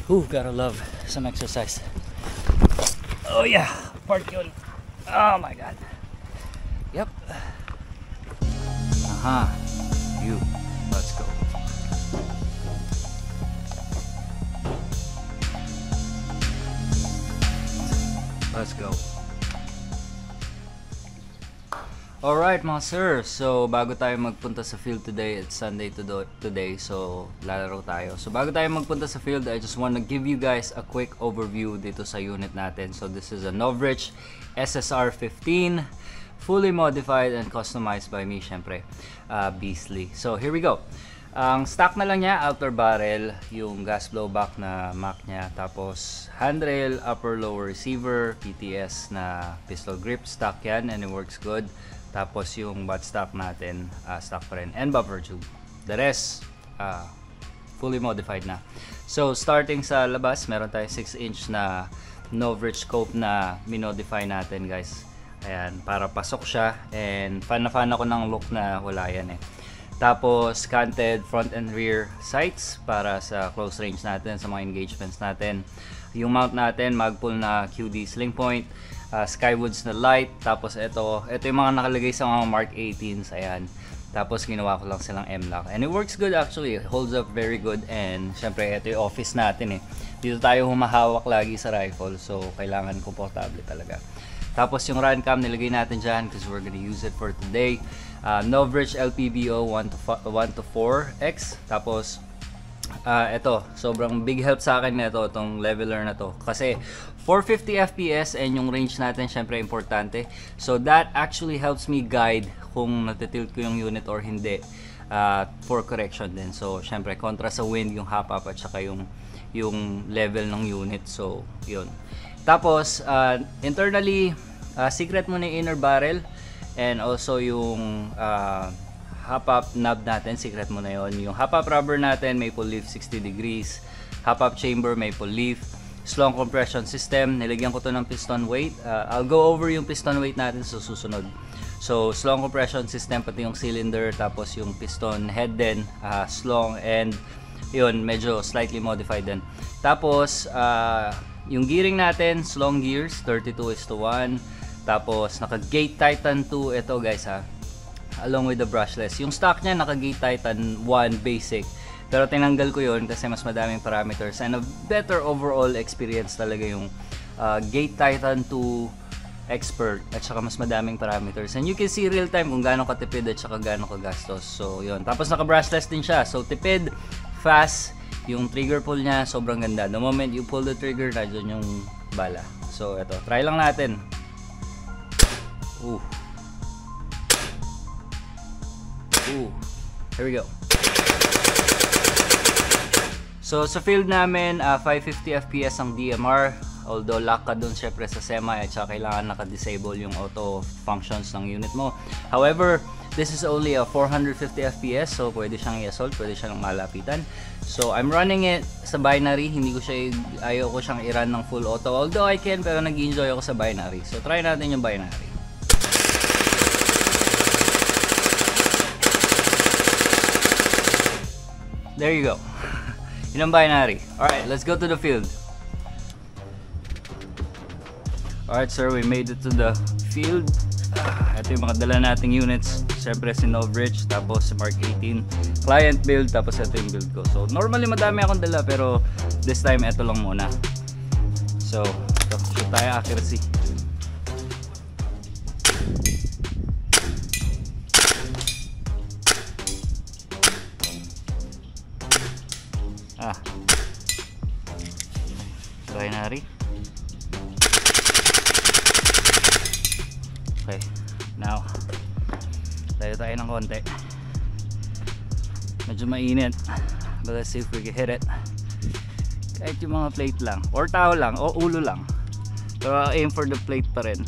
Ooh, gotta love some exercise. Oh yeah, part yun. Oh my god. Yep. You. Let's go. Let's go. Alright mga sir, so bago tayo magpunta sa field today, it's Sunday today, so lalaro tayo. So bago tayo magpunta sa field, I just want to give you guys a quick overview dito sa unit natin. So this is a Novritsch SSR 15, fully modified and customized by me, syempre, Beastly. So here we go. Ang stock na lang niya, outer barrel, yung gas blowback na Mac niya, tapos handrail, upper lower receiver, PTS na pistol grip, stock yan and it works good. Tapos yung buttstock natin, stock pa rin, and buffer tube. The rest, fully modified na. So starting sa labas, meron tayo 6-inch na Novritsch scope na minodify natin guys. Ayan, para pasok siya, and fan na fan ako ng look na wala yan eh. Tapos canted front and rear sights para sa close range natin, sa mga engagements natin. Yung mount natin, Magpul na QD sling point, Skywoods na light, tapos ito yung mga nakalagay sa mga Mark 18s, ayan. Tapos ginawa ko lang silang M-lock, and it works good actually, it holds up very good. And syempre ito yung office natin eh, dito tayo humahawak lagi sa rifle, so kailangan komportable talaga. Tapos yung run cam nilagay natin dyan because we're gonna use it for today. Novritsch LPBO 1-4X. Tapos ito, sobrang big help sa akin nito itong leveler na to, kasi 450 FPS and yung range natin syempre importante. So that actually helps me guide kung natitilt ko yung unit or hindi, for correction din. So syempre kontra sa wind yung hop up at saka yung level ng unit. So yun. Tapos internally, secret mo na yung inner barrel, and also yung hop-up knob natin, secret mo na yon. Yung hop-up rubber natin, maple leaf 60 degrees. Hop-up chamber, maple leaf. Slong compression system, nilagyan ko to ng piston weight. I'll go over yung piston weight natin sa susunod. So slong compression system, pati yung cylinder, tapos yung piston head din, slong, and yun, medyo slightly modified din. Tapos yung gearing natin, slong gears, 32:1. Tapos naka-Gate Titan 2 ito guys along with the brushless. Yung stock niya naka-Gate Titan 1 basic, pero tinanggal ko yun kasi mas madaming parameters and a better overall experience talaga yung Gate Titan 2 Expert, at saka mas madaming parameters, and you can see real time kung gaano katipid at saka gaano kagastos. So yun, tapos naka-brushless din siya, so tipid, fast. Yung trigger pull niya sobrang ganda. The moment you pull the trigger, nandiyan yung bala. So ito, try lang natin. Ooh. Here we go. So sa field namin, 550 FPS ang DMR, although lock ka dun syempre sa semi, at saka kailangan naka-disable yung auto functions ng unit mo. However, this is only a 450 FPS, so pwede siyang i-assault, pwede siyang malapitan. So I'm running it sa binary, ayaw ko siyang i-run ng full auto, although I can, pero nag-enjoy ako sa binary. So try natin yung binary. There you go. Yun ang binary. Alright, let's go to the field. Alright sir, we made it to the field. Ito yung mga dala nating units. Siyempre si Novritsch, tapos si Mark 18 client build, tapos ito yung build ko. So normally madami akong dala, pero this time ito lang muna. So ito, shoot tayo accuracy. Binary. Okay, now tayo ng konti. Medyo mainit, but let's see if we can hit it. Kahit yung mga plate lang, or tao lang, o ulo lang, pero aim for the plate pa rin.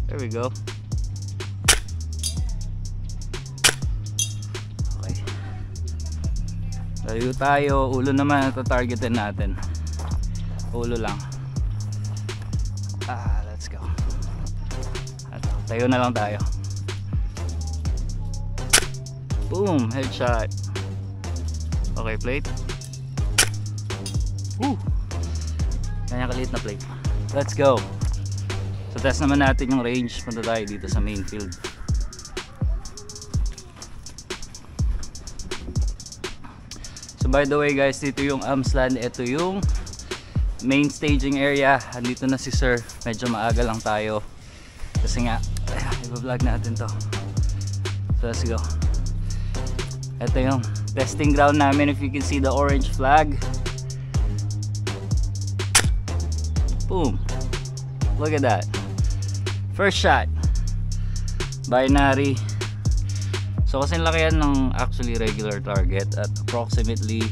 There we go. Okay, layo tayo. Ulo naman ito targetin natin. Ulo lang. Let's go. Tayo na lang tayo. Boom, headshot. Okay, plate. Woo! Kanya kaliit na plate. Let's go! So test naman natin yung range. Punta tayo dito sa main field. So by the way guys, dito yung Amsland. Ito yung main staging area. Andito na si Sir. Medyo maaga lang tayo. Kasi nga, i-vlog natin to. So let's go. Ito yung testing ground namin. If you can see the orange flag. Boom. Look at that. First shot. Binary. So kasi laki yan ng actually regular target at approximately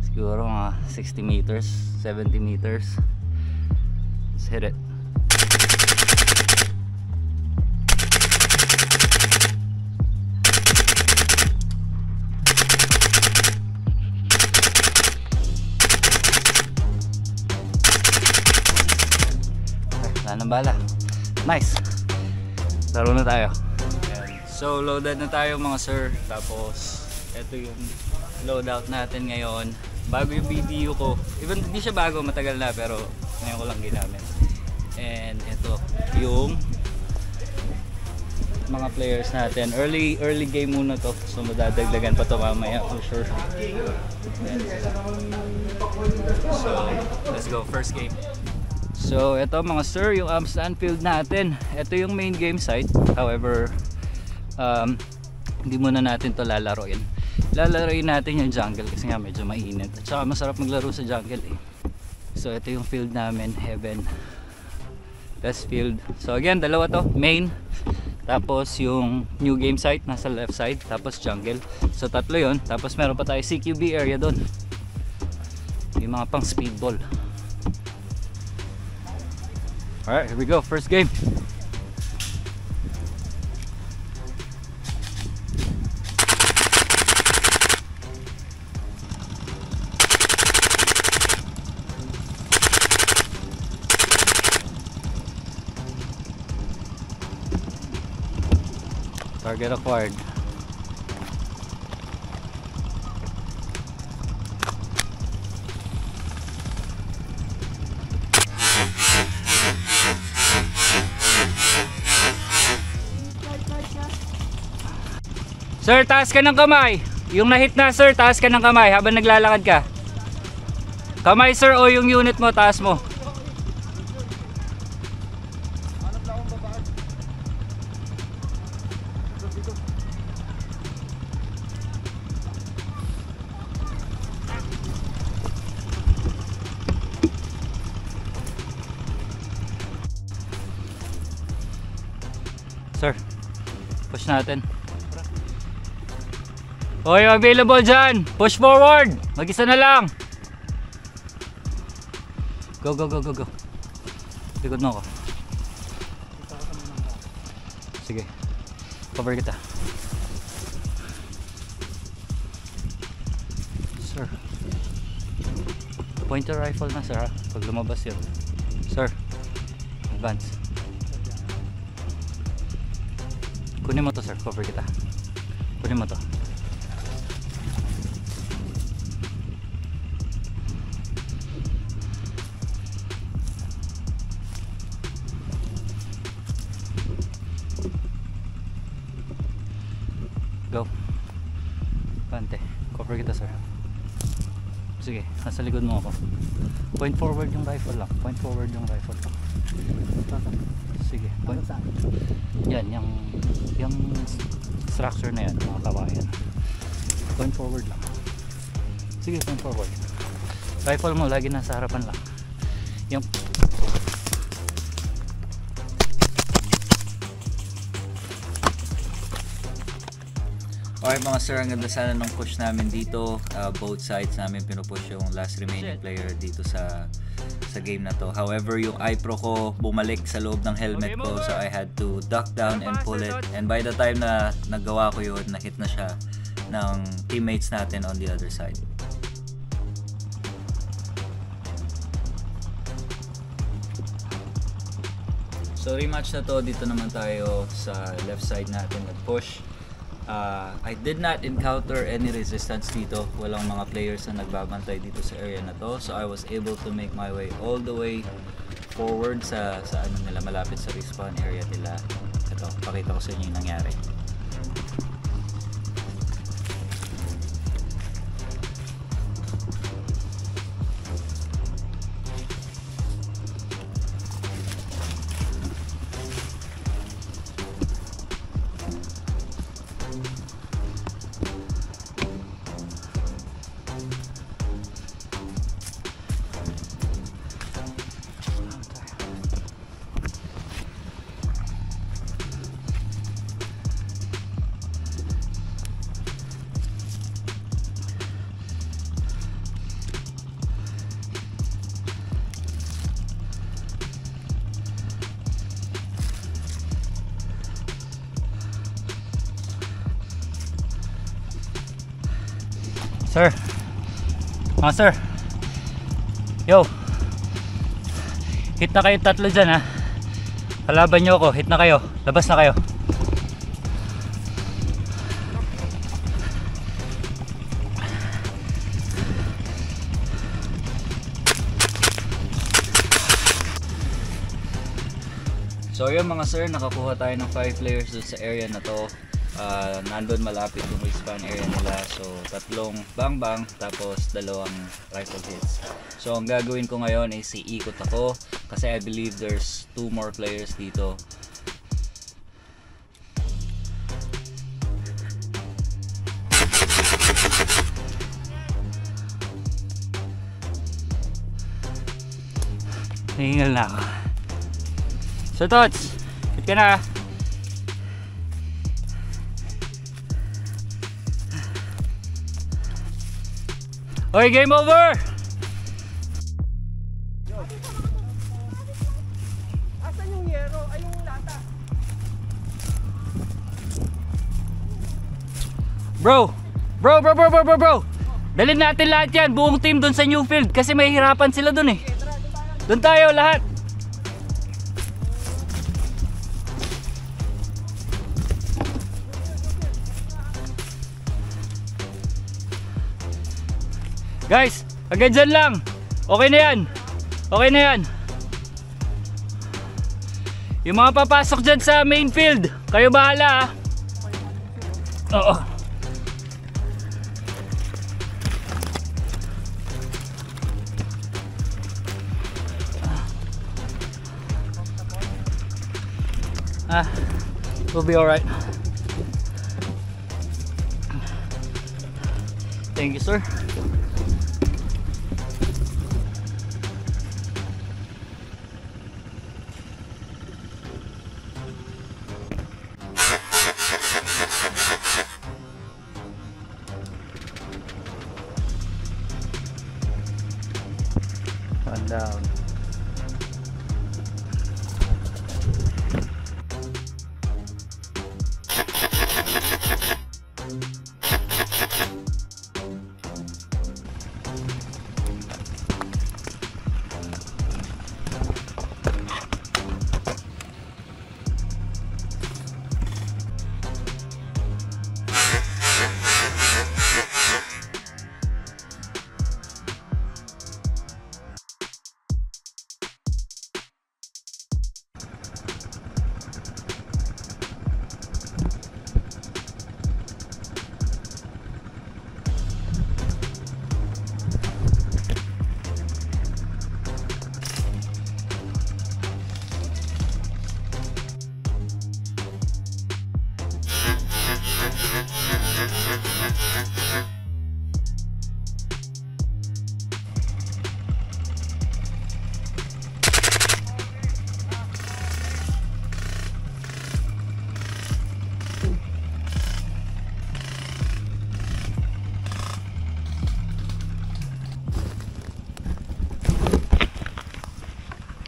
siguro mga 60 meters, 70 meters. Let's hit it. Wala nang bala. Nice. Laro na tayo. So loaded na tayo mga sir. Tapos ito yung loadout natin ngayon. Bago yung video ko. Even hindi siya bago, matagal na, pero ngayon ko lang ginamit. And ito yung mga players natin. Early game muna to. So madadagdagan pa to mamaya for sure. So let's go, first game. So ito mga sir, yung Amsland field natin. Ito yung main game site. However, hindi muna natin to lalaroin. Lalaroin natin yung jungle kasi nga medyo mainit. At saka masarap maglaro sa jungle eh. So ito yung field namin, Heaven. Best field. So again, dalawa to, main. Tapos yung new game site nasa left side. Tapos jungle. So tatlo yun. Tapos meron pa tayo CQB area doon. Yung mga pang speedball. Alright, here we go. First game. Target acquired. Sir, taas ka ng kamay. Yung na-hit na sir, taas ka ng kamay habang naglalakad ka. Kamay sir o yung unit mo, taas mo. Sir, push natin. Hoy, available dyan. Push forward. Mag-isa na lang. Go, go, go, go, go. Likod mo ako. Sige. Cover kita. Sir. Point your rifle na sir ha. Pag lumabas yun. Sir. Advance. Kunin mo to sir. Cover kita. Kunin mo to. Go. Pante. Cover kita sir. Sige, nasa likod mo ako. Point forward yung rifle lang. Point forward yung rifle lang. Sige. Point. Yan, yung structure na yan, mga kawayan. Point forward lang. Sige, point forward. Rifle mo, lagi nasa harapan lang. Yung Alright mga sir, ang ganda sana nung push namin dito. Both sides namin pinupush yung last remaining player dito sa game na to. However, yung iPro ko bumalik sa loob ng helmet ko, so I had to duck down and pull it. And by the time na nagawa ko yun, na-hit na siya ng teammates natin on the other side. So rematch na to, dito naman tayo sa left side natin nag-push. I did not encounter any resistance dito. Walang mga players na nagbabantay dito sa area na to. So I was able to make my way all the way forward sa ano nila, malapit sa respawn area nila. Ito, pakita ko sa inyo yung nangyari. Sir. Sir. Yo. Hit na kayo tatlo dyan ha. Kalaban nyo ako. Hit na kayo. Labas na kayo. So yun mga sir, nakakuha tayo ng 5 players dun sa area na to. Nandun malapit yung respawn area nila, so tatlong bang bang tapos dalawang rifle hits. So ang gagawin ko ngayon is iikot ako kasi I believe there's 2 more players dito. Nahingal na ako. So Tots, hit ka na. Okay, game over! Asan yung yero? Ay, yung lata. Bro! Dalhin natin lahat yan, buong team dun sa Newfield kasi may hirapan sila dun eh. Dun tayo lahat. Guys, hanggang dyan lang. Okay na yan. Okay na yan. Yung mga papasok dyan sa main field, kayo bahala ha. Oo. We'll be alright. Thank you, sir. One down.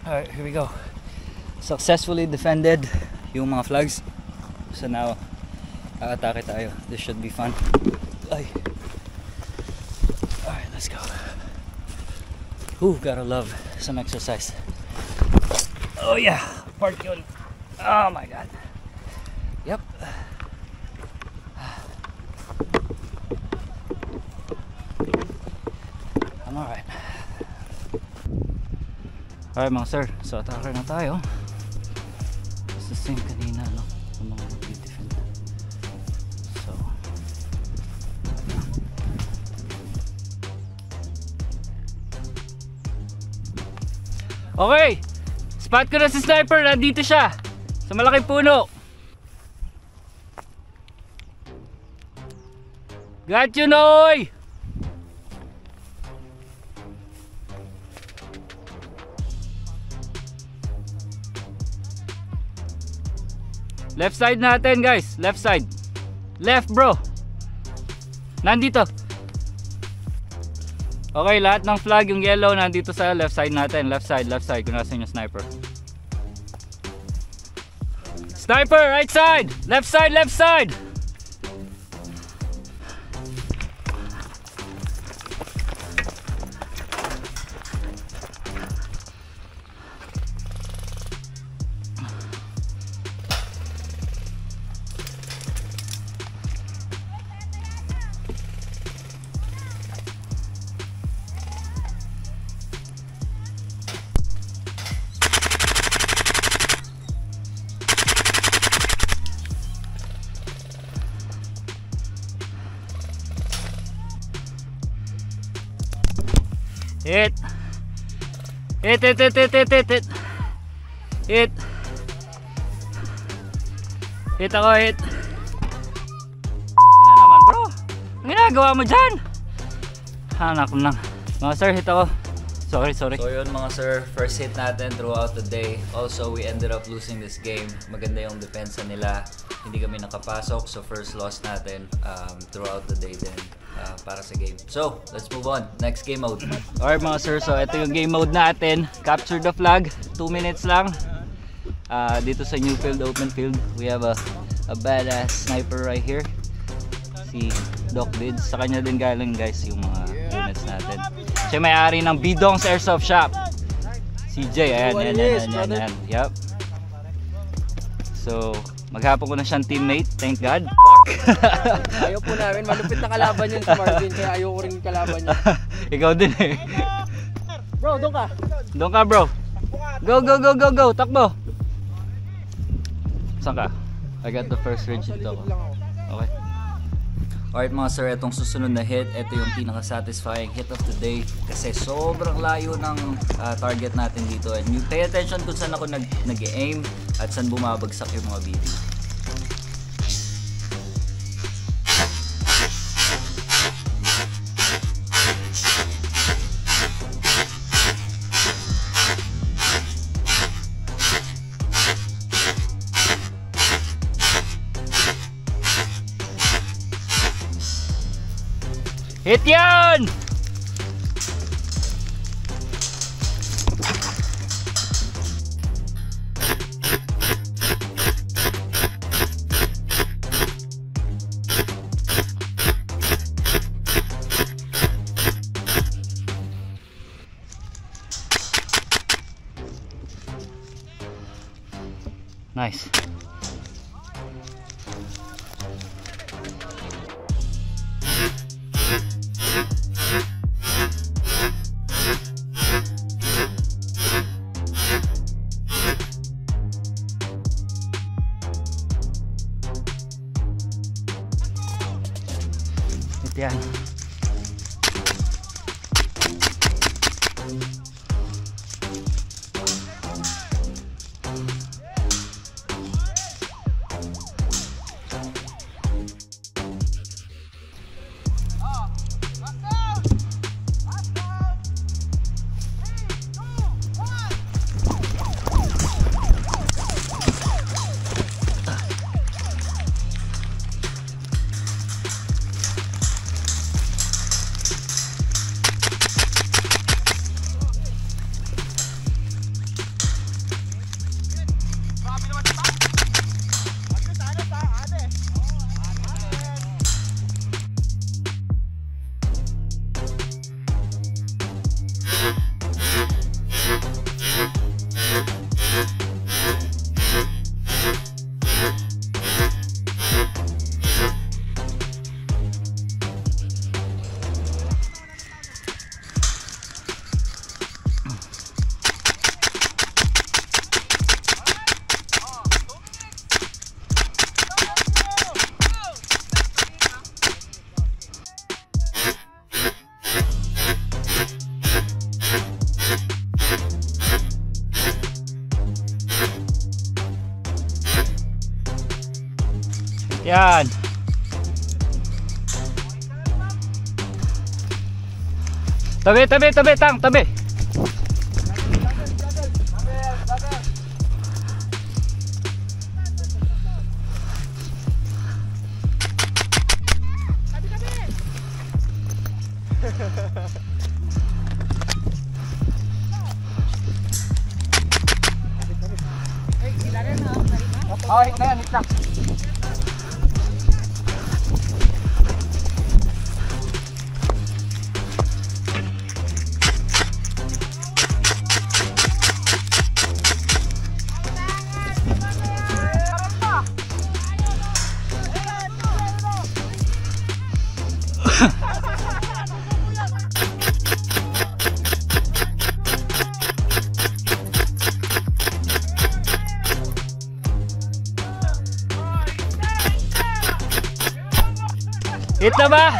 Alright, here we go. Successfully defended yung mga flags. So now, aatake tayo. This should be fun. Ay. Alright, let's go. Ooh, gotta love some exercise. Oh yeah, part yun. Oh my god. Yep. Alright mga sir, so attacker na tayo. It's the same kanina, no? Yung mga mag-defend. So okay! Spot ko na si sniper, nandito siya sa malaking puno. Got you, Noy! Left side natin guys, left side. Left bro. Nandito. Okay, lahat ng flag yung yellow nandito sa left side natin. Left side kung nasan yung sniper. Sniper, right side! Left side, left side! Hit. Hit. Hit. Hit ako, hit. Ano naman bro? Ang ginagawa mo dyan? Anak mo lang. Mga sir, hit ako. Sorry. So yun mga sir, first hit natin throughout the day. Also, we ended up losing this game. Maganda yung depensa nila. Hindi kami nakapasok. So first loss natin throughout the day din para sa game. So, let's move on. Next game mode. Alright mga sir, so ito yung game mode natin. Capture the flag. 2 minutes lang. Dito sa new field, open field, we have a badass sniper right here. Si Doc Lids. Sa kanya din galing guys yung mga units natin. Siya may-ari ng Bidong's Airsoft Shop. CJ, ayan. Yup. So, maghapon ko na siyang teammate, thank God. Ayaw po namin, malupit na kalaban yun si Marvin, kaya ayaw ko rin yung kalaban niya. Ikaw din eh. Bro, doon ka. Doon ka bro. Go, takbo. Saan ka? I got the first ridge dito ako. Okay. Alright mga sir, itong susunod na hit, ito yung pinaka-satisfying hit of the day kasi sobrang layo ng target natin dito, and you pay attention kung saan ako nag-aim at saan bumabagsak yung mga BB. Hit yan! Nice. Yan. Yan. Tabi, tang, tabi. Oh, hit na yan, hit na. Hit na ba?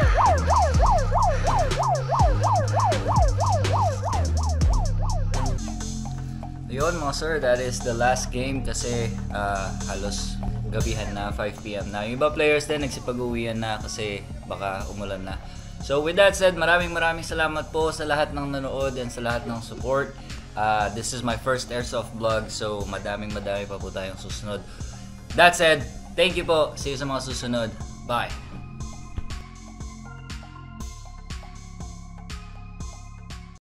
Ayun mga sir, that is the last game kasi halos gabihan na, 5 PM na. Yung iba players din nagsipag-uwian na kasi baka umulan na. So with that said, maraming salamat po sa lahat ng nanood and sa lahat ng support. This is my first Airsoft vlog, so madami pa po tayong susunod. That said, thank you po. See you sa mga susunod. Bye!